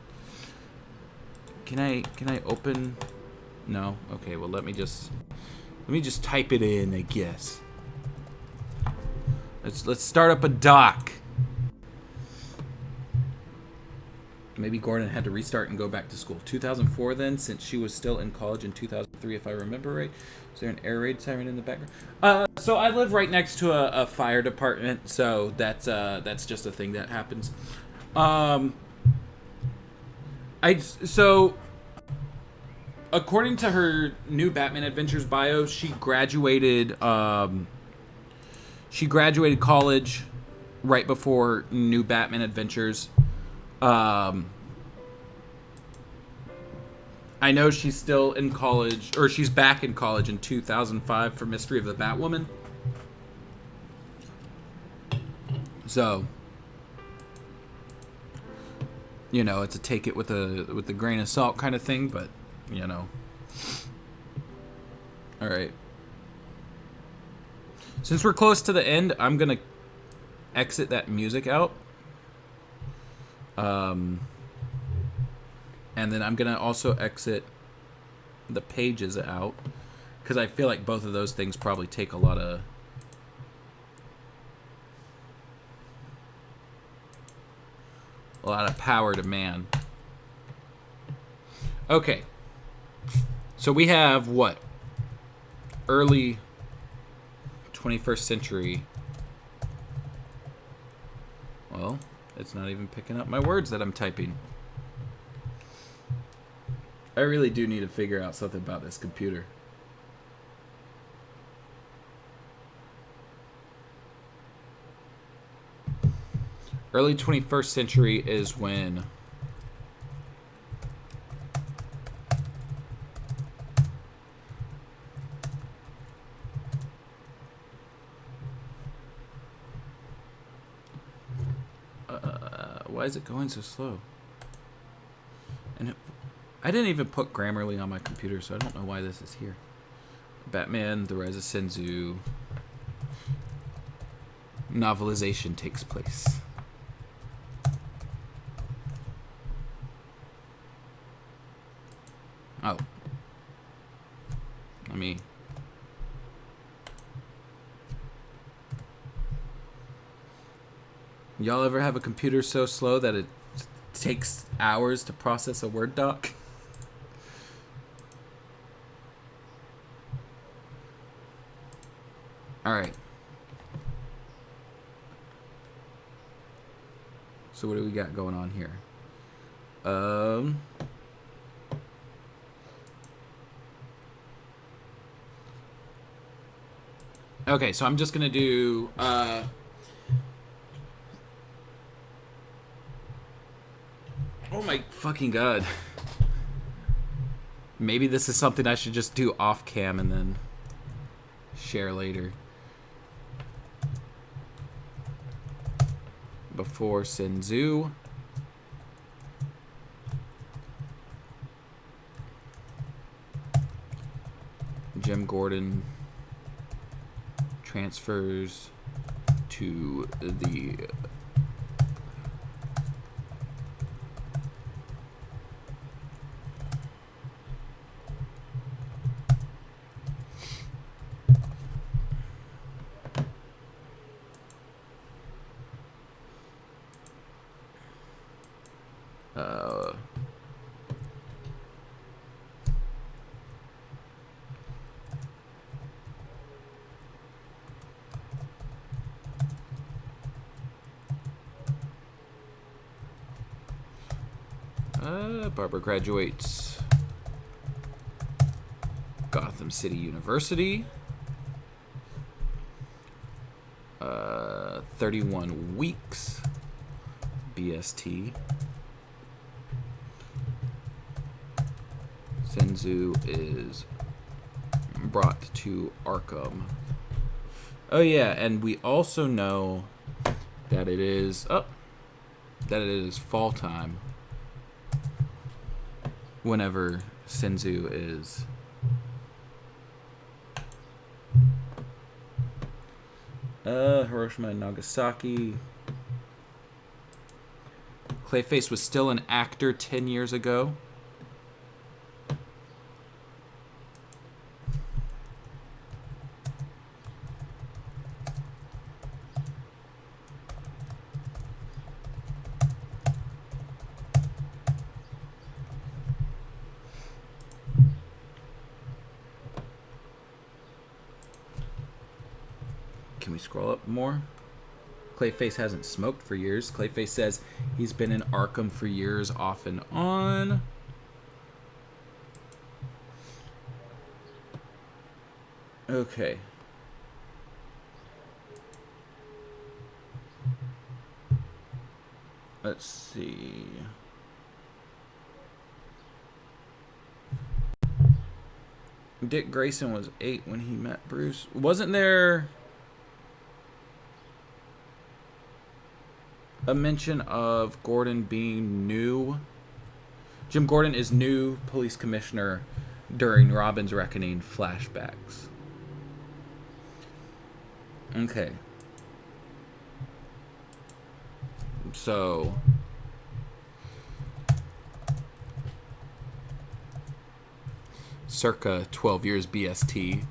Can I open? No. Okay. Well, let me just type it in, I guess. Let's start up a doc. Maybe Gordon had to restart and go back to school. 2004 then, since she was still in college in 2003, if I remember right. Is there an air raid siren in the background? So I live right next to a fire department, so that's just a thing that happens. So according to her new Batman Adventures bio, she graduated college right before New Batman Adventures. I know she's still in college, or she's back in college in 2005 for Mystery of the Batwoman. So, you know, it's a take it with a grain of salt kind of thing, but you know. All right. Since we're close to the end, I'm gonna exit that music out. And then I'm going to also exit the pages out, because I feel like both of those things probably take a lot of power to man. Okay. So we have what? Early 21st century. Well, it's not even picking up my words that I'm typing. I really do need to figure out something about this computer. Early 21st century is when Why is it going so slow? And I didn't even put Grammarly on my computer, so I don't know why this is here. Batman, The Rise of Sin Tzu. Novelization takes place. Oh. Let me... Y'all ever have a computer so slow that it takes hours to process a Word doc? Alright. So what do we got going on here? Okay, so I'm just gonna do oh my fucking god. Maybe this is something I should just do off cam and then share later. Before Sin Tzu. Jim Gordon transfers to the Barbara graduates Gotham City University. 31 weeks. BST. Sin Tzu is brought to Arkham. Oh yeah, and we also know that it is fall time whenever Sin Tzu is Hiroshima and Nagasaki. Clayface was still an actor 10 years ago. Can we scroll up more? Clayface hasn't smoked for years. Clayface says he's been in Arkham for years, off and on. Okay. Let's see. Dick Grayson was 8 when he met Bruce. Wasn't there a mention of Gordon being new? Jim Gordon is new police commissioner during Robin's Reckoning flashbacks. Okay. So circa 12 years BST.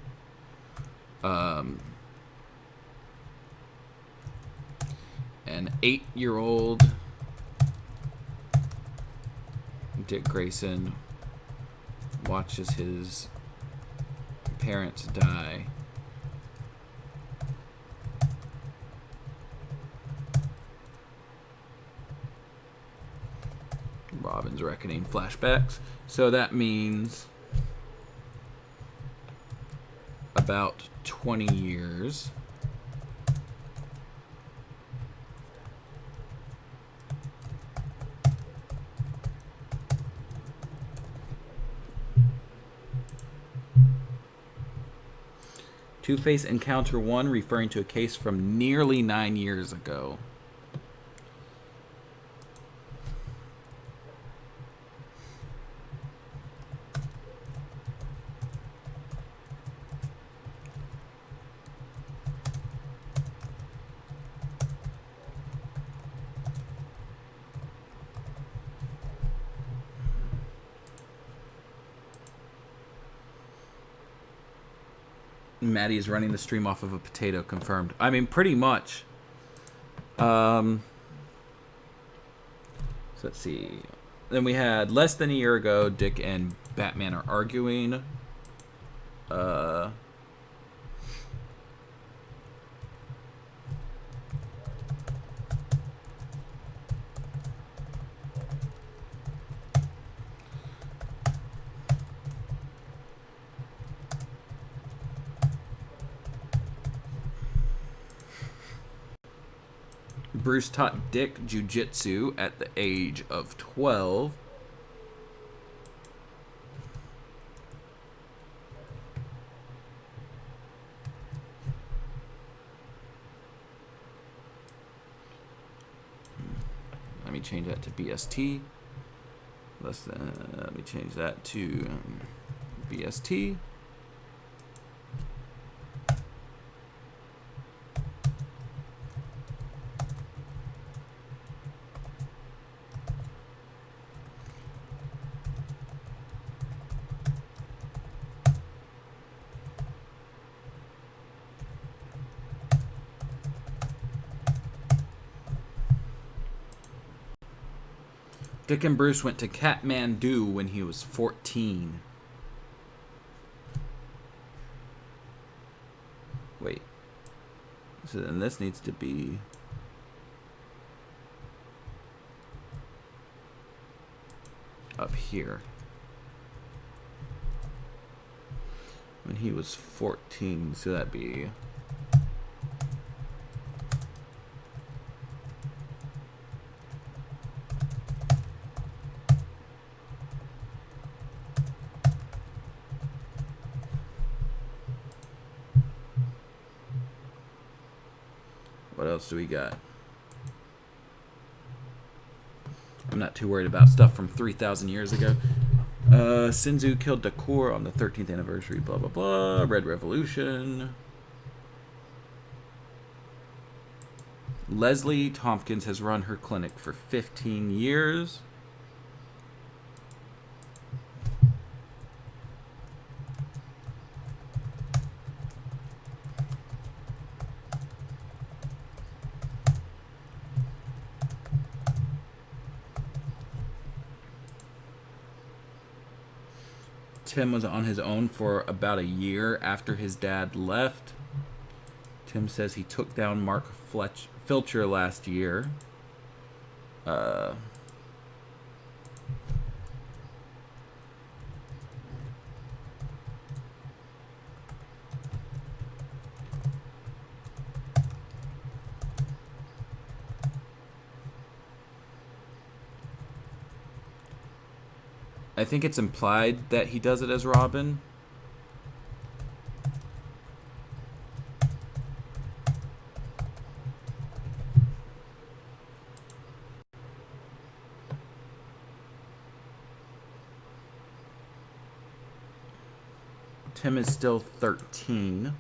An 8-year-old Dick Grayson watches his parents die. Robin's Reckoning flashbacks. So that means about 20 years. Two-Face Encounter 1, referring to a case from nearly 9 years ago. Maddie is running the stream off of a potato, confirmed. I mean, pretty much. So let's see. Then we had less than a year ago, Dick and Batman are arguing. Bruce taught Dick jujitsu at the age of 12. Let me change that to BST. Let me change that to BST. Dick and Bruce went to Kathmandu when he was 14. Wait. So then this needs to be... up here. When he was 14, so that'd be... What else do we got? I'm not too worried about stuff from 3,000 years ago. Sin Tzu killed Dakur on the 13th anniversary, blah, blah, blah. Red Revolution. Leslie Tompkins has run her clinic for 15 years. Tim was on his own for about a year after his dad left. Tim says he took down Mark Filcher last year. I think it's implied that he does it as Robin. Tim is still 13.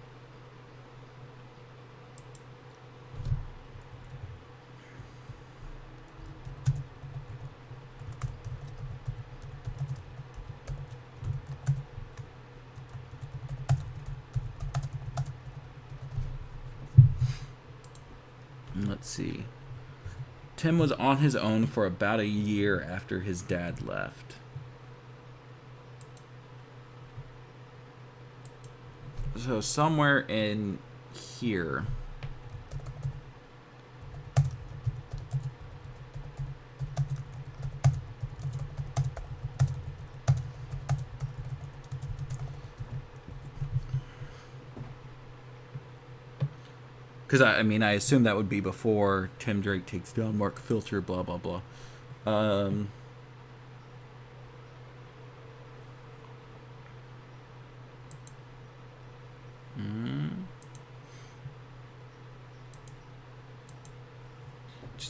Let's see. Tim was on his own for about a year after his dad left. So somewhere in here. Because, I mean, I assume that would be before Tim Drake takes down Mark Filter, blah, blah, blah.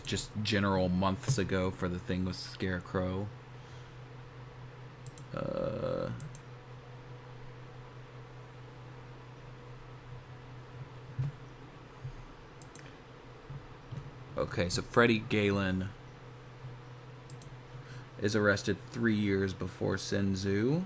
Just general months ago for the thing with Scarecrow. Okay, so Freddie Galen is arrested 3 years before Sin Tzu.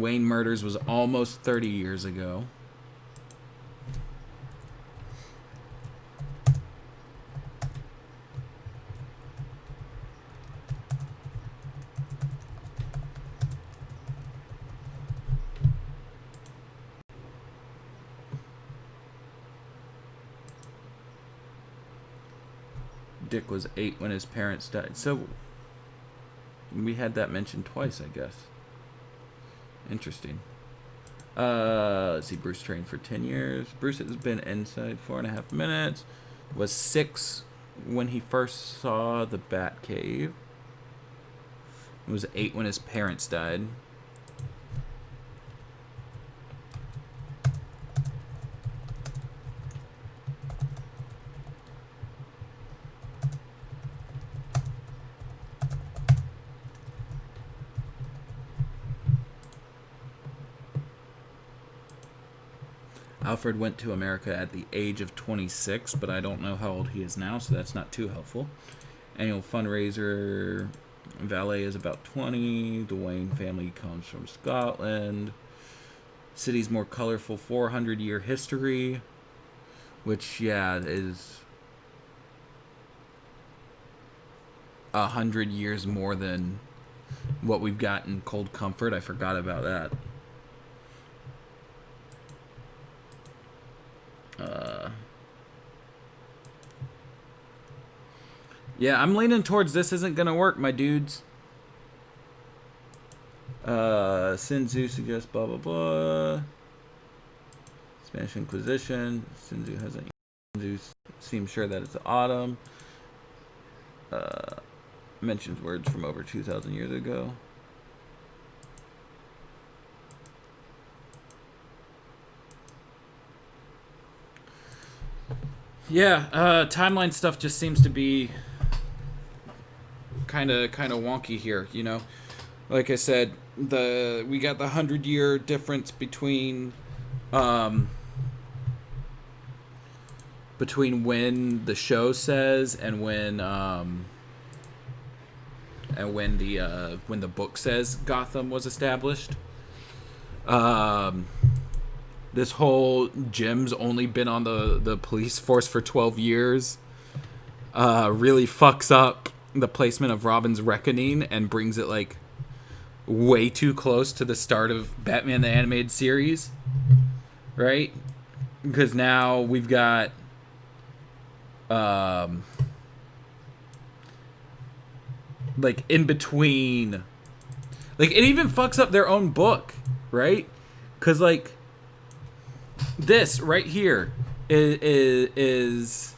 Wayne Murders was almost 30 years ago. Dick was 8 when his parents died. So we had that mentioned twice, I guess. Interesting. Let's see. Bruce trained for 10 years. Bruce has been inside 4.5 minutes. Was 6 when he first saw the Bat Cave. Was 8 when his parents died. Alfred went to America at the age of 26, but I don't know how old he is now, so that's not too helpful. Annual fundraiser, valet is about 20. The Wayne family comes from Scotland. City's more colorful 400-year history, which, yeah, is 100 years more than what we've got in Cold Comfort. I forgot about that. Yeah, I'm leaning towards this isn't gonna work, my dudes. Sin Tzu suggests blah blah blah. Spanish Inquisition. Sin Tzu hasn't. Sin Tzu seems sure that it's autumn. Mentions words from over 2,000 years ago. Yeah, timeline stuff just seems to be kind of wonky here, you know. Like I said, we got the 100-year difference between when the show says and when the book says Gotham was established. This whole Jim's only been on the police force for 12 years really fucks up the placement of Robin's Reckoning and brings it like way too close to the start of Batman the Animated Series, right? Because now we've got like in between, like it even fucks up their own book, right? Because like this right here is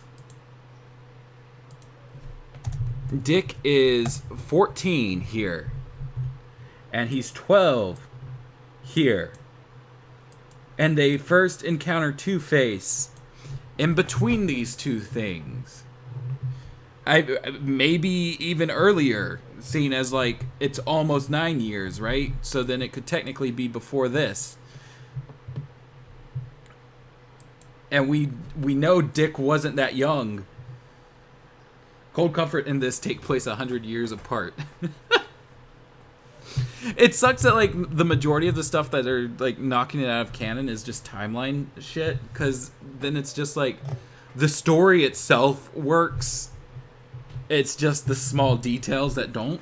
Dick is 14 here, and he's 12 here, and they first encounter Two-Face in between these two things. Maybe even earlier, seen as like it's almost 9 years, right? So then it could technically be before this. And we know Dick wasn't that young. Cold Comfort and this take place 100 years apart. It sucks that like the majority of the stuff that are like knocking it out of canon is just timeline shit, because then it's just like the story itself works. It's just the small details that don't.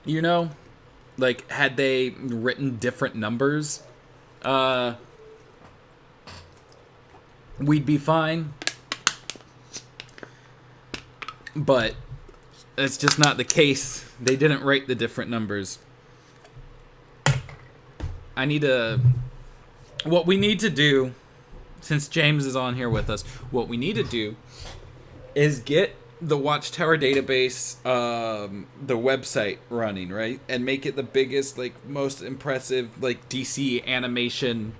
You know? Like, had they written different numbers, we'd be fine. But it's just not the case. They didn't write the different numbers. What we need to do, since James is on here with us, what we need to do is get the Watchtower database, the website running, right? And make it the biggest, like, most impressive, like, DC animation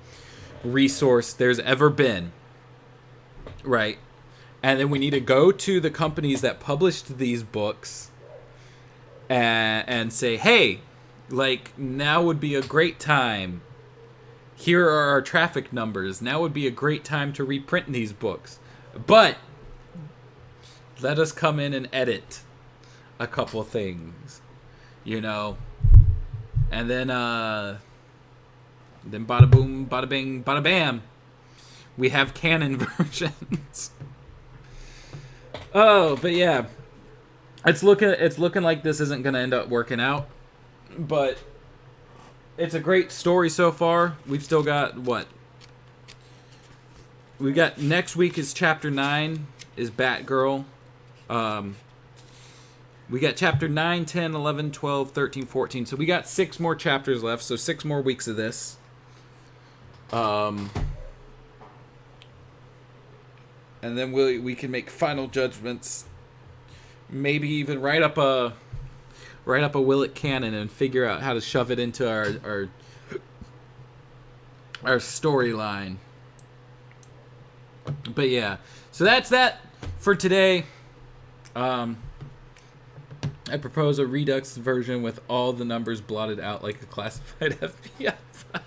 resource there's ever been. Right? And then we need to go to the companies that published these books and say, hey, like, now would be a great time. Here are our traffic numbers. Now would be a great time to reprint these books. But let us come in and edit a couple things, you know? And then bada boom, bada bing, bada bam. We have canon versions. Oh, but yeah. It's looking like this isn't going to end up working out. But it's a great story so far. We've still got what? We got next week is chapter 9 is Batgirl. We got chapter 9, 10, 11, 12, 13, 14. So we got 6 more chapters left. So 6 more weeks of this. And then we can make final judgments. Maybe even write up a Willet canon and figure out how to shove it into our storyline. But yeah, so that's that for today. I propose a Redux version with all the numbers blotted out like a classified FBI file.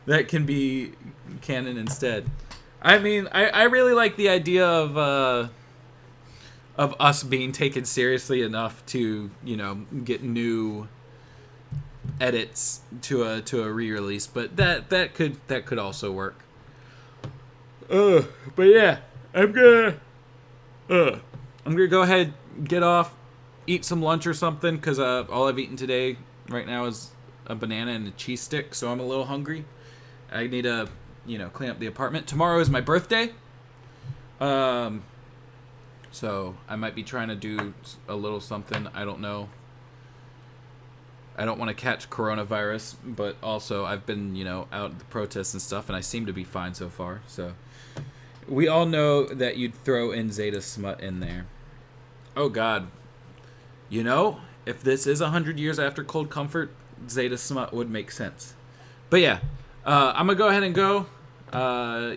That can be canon instead. I mean, I really like the idea of us being taken seriously enough to, you know, get new edits to a re-release, but that could also work. But yeah, I'm gonna go ahead, get off, eat some lunch or something, because all I've eaten today right now is a banana and a cheese stick, so I'm a little hungry. I need to, you know, clean up the apartment. Tomorrow is my birthday. So I might be trying to do a little something. I don't know. I don't want to catch coronavirus, but also I've been, you know, out at the protests and stuff, and I seem to be fine so far. So we all know that you'd throw in Zeta Smut in there. Oh, God. You know, if this is 100 years after Cold Comfort, Zeta Smut would make sense. But yeah, I'm going to go ahead and go.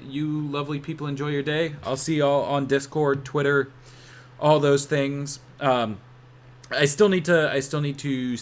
You lovely people enjoy your day. I'll see y'all on Discord, Twitter, all those things. I still need to